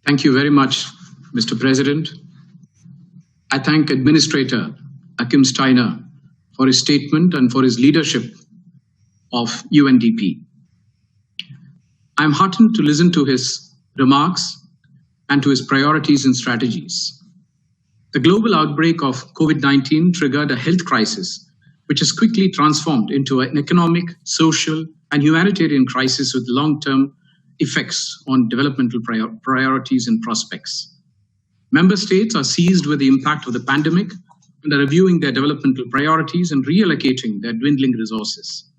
Thank you very much, Mr. President. I thank Administrator Akim Steiner for his statement and for his leadership of UNDP. I'm heartened to listen to his remarks and to his priorities and strategies. The global outbreak of COVID-19 triggered a health crisis, which has quickly transformed into an economic, social, and humanitarian crisis with long-term effects on developmental priorities and prospects. Member states are seized with the impact of the pandemic and are reviewing their developmental priorities and reallocating their dwindling resources.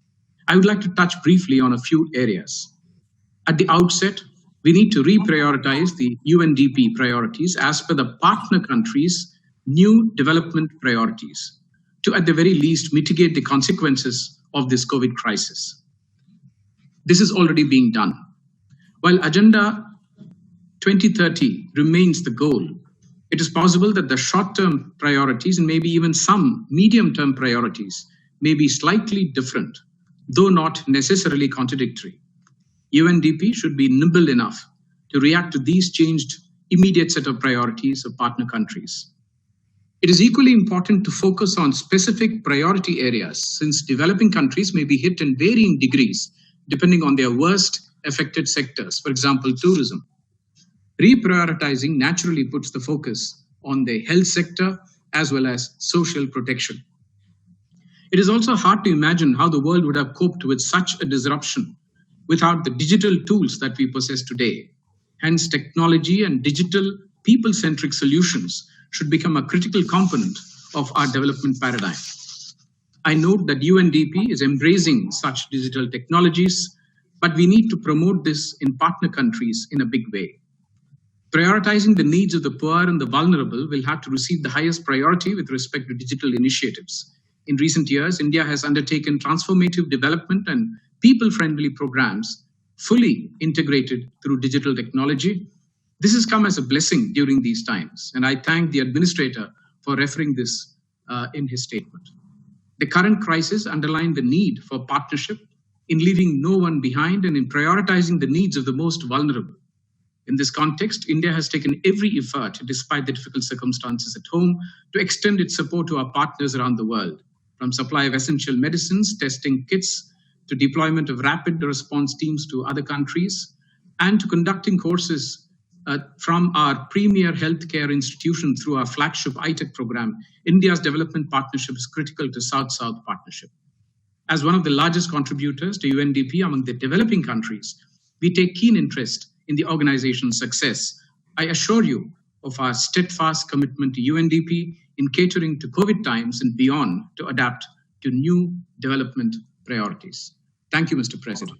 I would like to touch briefly on a few areas. At the outset, we need to reprioritize the UNDP priorities as per the partner countries' new development priorities to, at the very least, mitigate the consequences of this COVID crisis. This is already being done. While Agenda 2030 remains the goal, it is possible that the short-term priorities and maybe even some medium-term priorities may be slightly different, though not necessarily contradictory. UNDP should be nimble enough to react to these changed immediate set of priorities of partner countries. It is equally important to focus on specific priority areas, since developing countries may be hit in varying degrees depending on their worst affected sectors, for example, tourism. Reprioritizing naturally puts the focus on the health sector as well as social protection. It is also hard to imagine how the world would have coped with such a disruption without the digital tools that we possess today. Hence, technology and digital people-centric solutions should become a critical component of our development paradigm. I note that UNDP is embracing such digital technologies, but we need to promote this in partner countries in a big way. Prioritizing the needs of the poor and the vulnerable will have to receive the highest priority with respect to digital initiatives. In recent years, India has undertaken transformative development and people-friendly programs fully integrated through digital technology. This has come as a blessing during these times, and I thank the administrator for referring this in his statement. The current crisis underlined the need for partnership in leaving no one behind and in prioritizing the needs of the most vulnerable. In this context, India has taken every effort, despite the difficult circumstances at home, to extend its support to our partners around the world, from supply of essential medicines, testing kits, to deployment of rapid response teams to other countries, and to conducting courses from our premier healthcare institution through our flagship ITEC program. India's development partnership is critical to South-South partnership. As one of the largest contributors to UNDP among the developing countries, we take keen interest in the organization's success. I assure you of our steadfast commitment to UNDP in catering to COVID times and beyond to adapt to new development priorities. Thank you, Mr. President.